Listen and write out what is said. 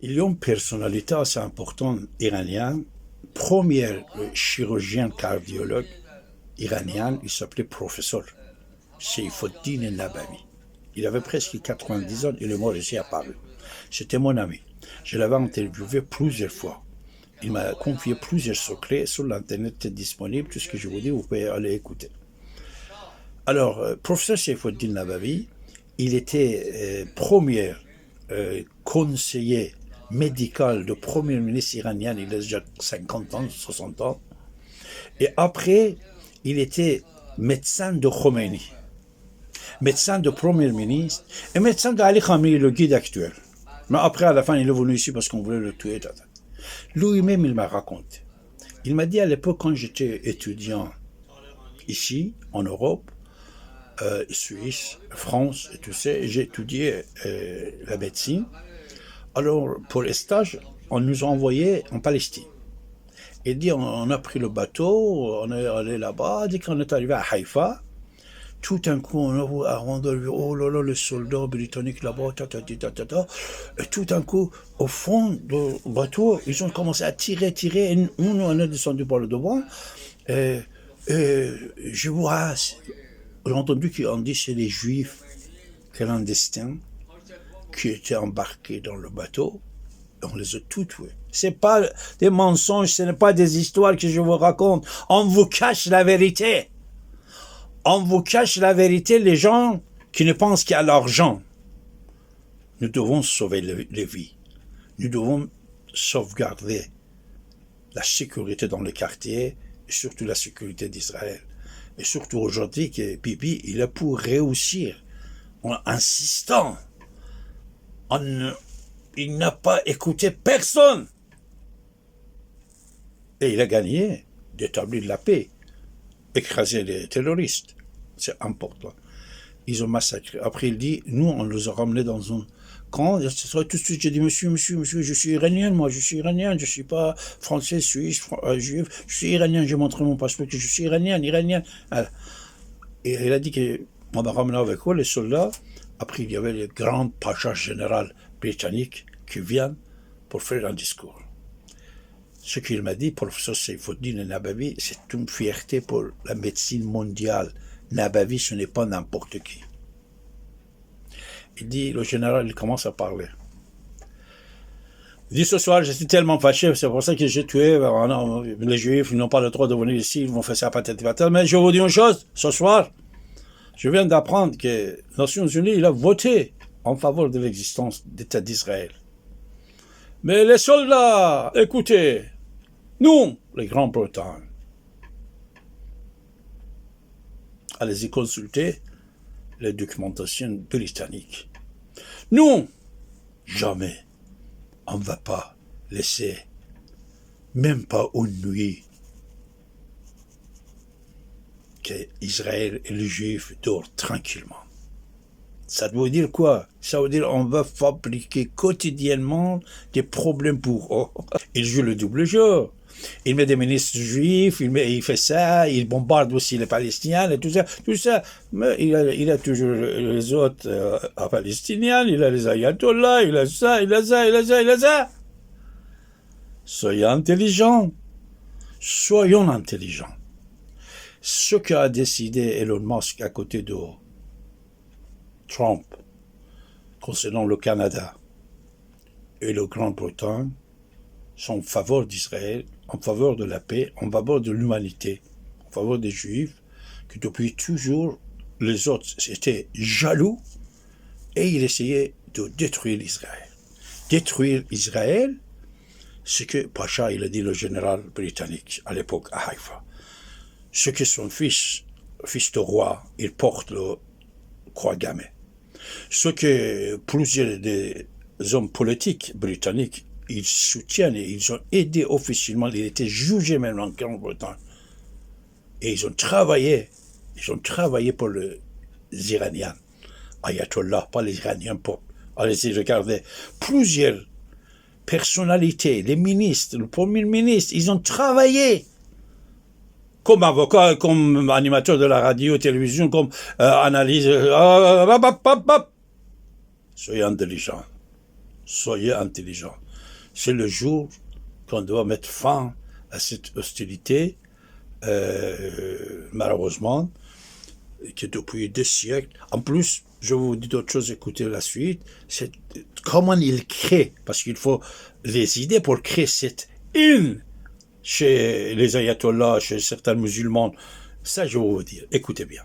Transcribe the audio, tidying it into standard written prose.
Il y a une personnalité assez importante iranienne, premier chirurgien cardiologue iranien, il s'appelait professeur Seyfuddin el-Nabavi. Il avait presque 90 ans, il est mort ici à Paris. C'était mon ami. Je l'avais interviewé plusieurs fois. Il m'a confié plusieurs secrets sur l'internet disponible. Tout ce que je vous dis, vous pouvez aller écouter. Alors, professeur Seyfuddin el-Nabavi, il était premier conseiller médical de premier ministre iranien, il a déjà 50 ans, 60 ans. Et après, il était médecin de Khomeini, médecin de premier ministre et médecin d'Ali Khamenei, le guide actuel. Mais après, à la fin, il est venu ici parce qu'on voulait le tuer. Lui-même, il m'a raconté. Il m'a dit à l'époque, quand j'étais étudiant ici, en Europe, Suisse, France, et tout ça, j'ai étudié la médecine. Alors, pour les stages, on nous a envoyés en Palestine. Il dit, on a pris le bateau, on est allé là-bas. Dès qu'on est arrivé à Haïfa, tout d'un coup, on a entendu, oh là là, les soldats britanniques là-bas, et tout d'un coup, au fond du bateau, ils ont commencé à tirer, et nous, on est descendu par le devant, et je vois, j'ai entendu qu'on dit c'est les Juifs clandestins qui étaient embarqués dans le bateau. On les a tous tués. Ce n'est pas des mensonges, ce n'est pas des histoires que je vous raconte. On vous cache la vérité. On vous cache la vérité, les gens qui ne pensent qu'à l'argent. Nous devons sauver les vies. Nous devons sauvegarder la sécurité dans les quartiers, et surtout la sécurité d'Israël. Et surtout aujourd'hui que Bibi, il a pour réussir en insistant. Il n'a pas écouté personne. Et il a gagné d'établir la paix, écraser les terroristes. C'est important. Ils ont massacré. Après, il dit, nous, on les a ramenés dans un camp. Et tout de suite, j'ai dit, monsieur, je suis iranien, moi, je suis iranien. Je ne suis pas français, suisse, juif. Je suis iranien. J'ai montré mon passeport que je suis iranien. Et il a dit qu'on m'a ramené avec eux, les soldats. Après, il y avait le grand pacha général britannique qui vient pour faire un discours. Ce qu'il m'a dit, professeur Seyfuddin el-Nabavi, c'est une fierté pour la médecine mondiale. Nabavi, ce n'est pas n'importe qui. Il dit, le général, il commence à parler. Il dit, ce soir, je suis tellement fâché, c'est pour ça que j'ai tué, les Juifs, ils n'ont pas le droit de venir ici, ils vont faire ça patati. Mais je vous dis une chose, ce soir, je viens d'apprendre que les Nations Unies, il a voté en faveur de l'existence d'État d'Israël. Mais les soldats, écoutez, nous, les Grands-Bretagne, allez-y consulter les documentations britanniques. Nous, jamais, on ne va pas laisser, même pas une nuit, qu'Israël et les Juifs dorment tranquillement. Ça veut dire quoi? Ça veut dire qu'on va fabriquer quotidiennement des problèmes pour eux. Il joue le double jeu. Il met des ministres juifs, il fait ça, il bombarde aussi les Palestiniens et tout ça. Mais il a toujours les autres Palestiniens, il a les ayatollahs, il a ça. Soyons intelligents. Ce qu'a décidé Elon Musk à côté de Trump concernant le Canada et la Grande-Bretagne sont en faveur d'Israël, en faveur de la paix, en faveur de l'humanité, en faveur des Juifs, que depuis toujours les autres étaient jaloux et ils essayaient de détruire Israël. Détruire Israël, c'est que Pacha, il a dit le général britannique à l'époque à Haïfa. Ce que son fils de roi, il porte le croix gammée. Ce que plusieurs des hommes politiques britanniques, ils soutiennent et ils ont aidé officiellement, ils étaient jugés même en Grande-Bretagne. Et ils ont travaillé pour les Iraniens. Ayatollah, pas les Iraniens, pour allez-y regarder. Plusieurs personnalités, les ministres, le premier ministre, ils ont travaillé comme avocat, comme animateur de la radio, télévision, comme analyse. Soyez intelligents. C'est le jour qu'on doit mettre fin à cette hostilité, malheureusement, qui depuis des siècles. En plus, je vous dis d'autres choses, écoutez la suite, c'est comment il crée, parce qu'il faut les idées pour créer cette haine chez les ayatollahs, chez certains musulmans. Ça, je vais vous dire, écoutez bien.